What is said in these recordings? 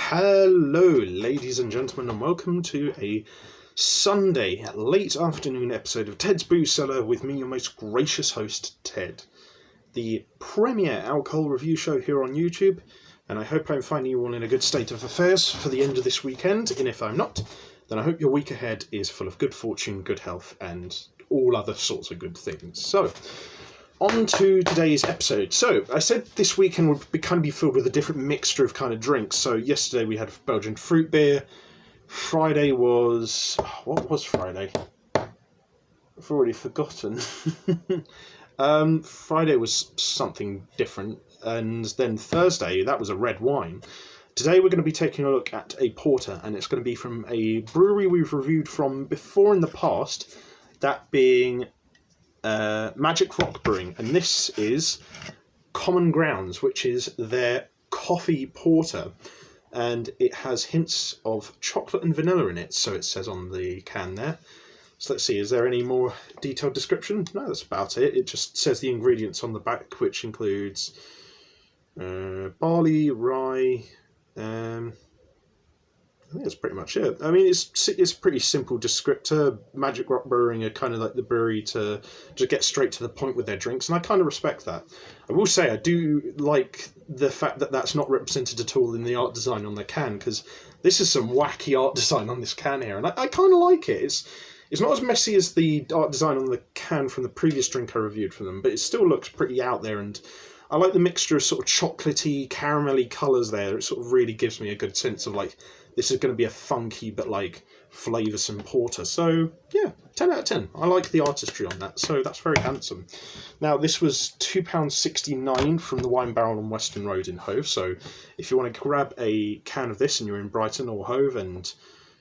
Hello, ladies and gentlemen, and welcome to a Sunday late afternoon episode of Ted's Brew Cellar with me, your most gracious host, Ted, the premier alcohol review show here on YouTube, and I hope I'm finding you all in a good state of affairs for the end of this weekend, and if I'm not, then I hope your week ahead is full of good fortune, good health, and all other sorts of good things. So, on to today's episode. So, I said this weekend would be filled with a different mixture of kind of drinks. So, yesterday we had Belgian fruit beer. Friday was... what was Friday? I've already forgotten. Friday was something different. And then Thursday, that was a red wine. Today we're going to be taking a look at a porter. And it's going to be from a brewery we've reviewed from before in the past. That being... Magic Rock Brewing, and this is Common Grounds, which is their coffee porter, and it has hints of chocolate and vanilla in it, so it says on the can there. So let's see, is there any more detailed description? No, that's about it. It just says the ingredients on the back, which includes barley, rye, I think that's pretty much it. I mean, it's a pretty simple descriptor. Magic Rock Brewing are kind of like the brewery to just get straight to the point with their drinks, and I kind of respect that. I will say I do like the fact that that's not represented at all in the art design on the can, because this is some wacky art design on this can here, and I kind of like it. It's not as messy as the art design on the can from the previous drink I reviewed from them, but it still looks pretty out there, and I like the mixture of sort of chocolatey, caramelly colours there. It sort of really gives me a good sense of like, this is going to be a funky but like flavoursome porter. So yeah, 10 out of 10. I like the artistry on that, so that's very handsome. Now this was £2.69 from the Wine Barrel on Western Road in Hove, so if you want to grab a can of this and you're in Brighton or Hove and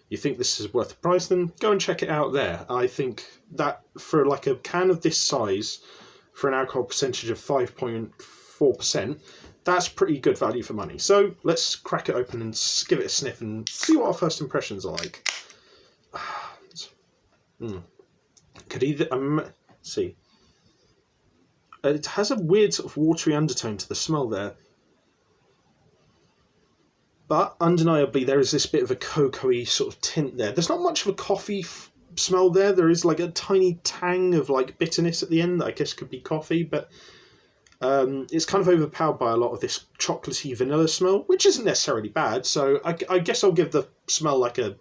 you think this is worth the price, then go and check it out there. I think that for like a can of this size, for an alcohol percentage of 5.4%, that's pretty good value for money. So let's crack it open and give it a sniff and see what our first impressions are like. Could either... see. It has a weird sort of watery undertone to the smell there. But undeniably there is this bit of a cocoa-y sort of tint there. There's not much of a coffee smell there. There is like a tiny tang of like bitterness at the end that I guess could be coffee, but it's kind of overpowered by a lot of this chocolatey vanilla smell, which isn't necessarily bad. So I guess I'll give the smell like an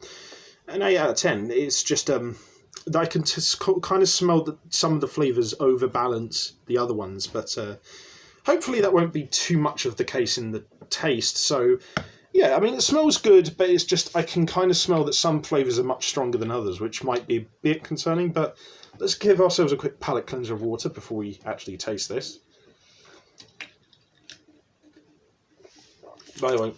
8 out of 10. It's just I can just kind of smell that some of the flavours overbalance the other ones, but hopefully that won't be too much of the case in the taste. So yeah, I mean, it smells good, but it's just I can kind of smell that some flavours are much stronger than others, which might be a bit concerning, but let's give ourselves a quick palate cleanser of water before we actually taste this. By the way,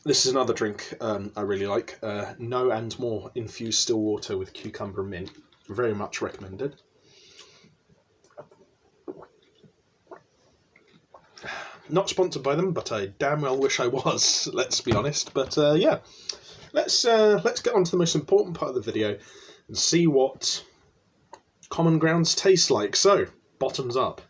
this is another drink I really like. No and More infused still water with cucumber and mint. Very much recommended. Not sponsored by them, but I damn well wish I was, let's be honest. But yeah, let's get on to the most important part of the video and see what Common Grounds tastes like. So, bottoms up.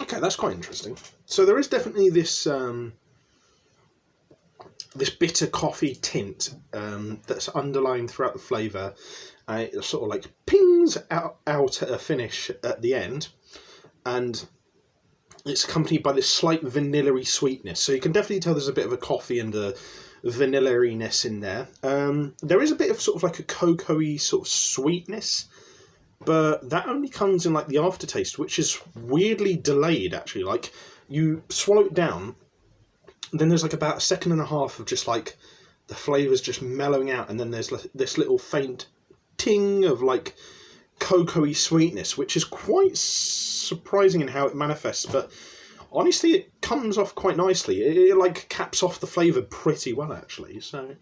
Okay, that's quite interesting. So there is definitely this this bitter coffee tint that's underlying throughout the flavour. It sort of like pings out at a finish at the end, and it's accompanied by this slight vanilla-y sweetness. So you can definitely tell there's a bit of a coffee and a vanilla-iness in there. There is a bit of sort of like a cocoa-y sort of sweetness, but that only comes in like the aftertaste, which is weirdly delayed actually. Like you swallow it down, then there's like about a second and a half of just like the flavours just mellowing out, and then there's this little faint ting of like cocoa-y sweetness, which is quite surprising in how it manifests, but honestly it comes off quite nicely. It like caps off the flavour pretty well actually. So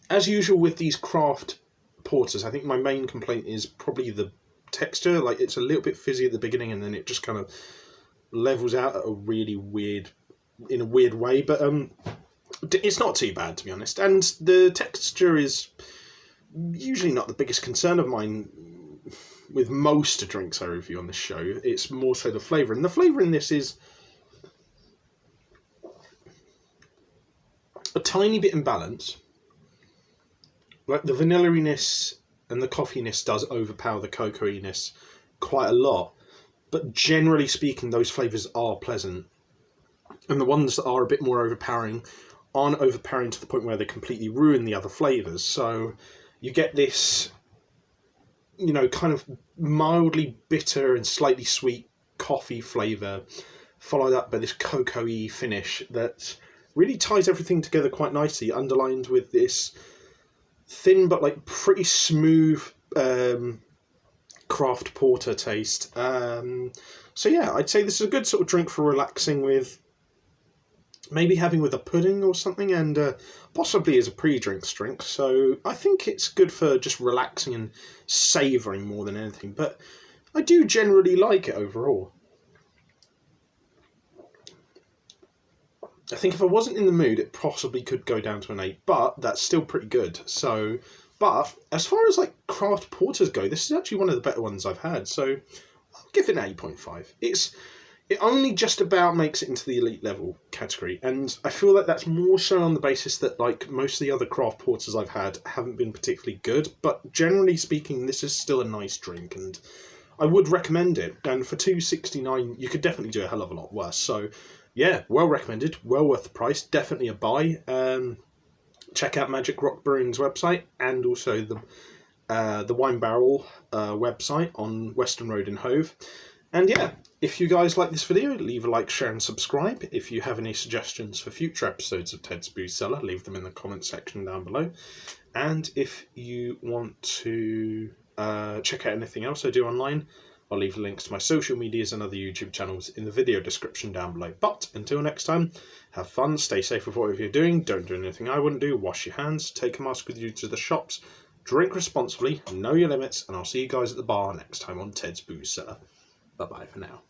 as usual with these craft porters, I think my main complaint is probably the texture. Like, it's a little bit fizzy at the beginning, and then it just kind of levels out at a really weird, in a weird way. But it's not too bad, to be honest. And the texture is usually not the biggest concern of mine with most drinks I review on this show. It's more so the flavour. And the flavour in this is a tiny bit in balance. Like, the vanilla-iness and the coffee-ness does overpower the cocoa-iness quite a lot. But generally speaking, those flavours are pleasant. And the ones that are a bit more overpowering aren't overpowering to the point where they completely ruin the other flavours. So you get this, you know, kind of mildly bitter and slightly sweet coffee flavour, followed up by this cocoa-y finish that really ties everything together quite nicely, underlined with this thin but like pretty smooth craft porter taste. So yeah, I'd say this is a good sort of drink for relaxing with, maybe having with a pudding or something, and possibly as a pre-drinks drink. So I think it's good for just relaxing and savouring more than anything, but I do generally like it overall. I think if I wasn't in the mood, it possibly could go down to an 8, but that's still pretty good. So, but as far as like craft porters go, this is actually one of the better ones I've had. So I'll give it an 8.5. It only just about makes it into the elite level category, and I feel like that's more so on the basis that, like, most of the other craft porters I've had haven't been particularly good, but generally speaking, this is still a nice drink, and I would recommend it. And for $2.69, you could definitely do a hell of a lot worse. So yeah, well recommended, well worth the price, definitely a buy. Check out Magic Rock Brewing's website, and also the Wine Barrel website on Western Road in Hove. And yeah, if you guys like this video, leave a like, share and subscribe. If you have any suggestions for future episodes of Ted's Brew Cellar, leave them in the comment section down below. And if you want to check out anything else I do online, I'll leave links to my social medias and other YouTube channels in the video description down below. But until next time, have fun, stay safe with whatever you're doing, don't do anything I wouldn't do, wash your hands, take a mask with you to the shops, drink responsibly, know your limits, and I'll see you guys at the bar next time on Ted's Brew Cellar. Bye-bye for now.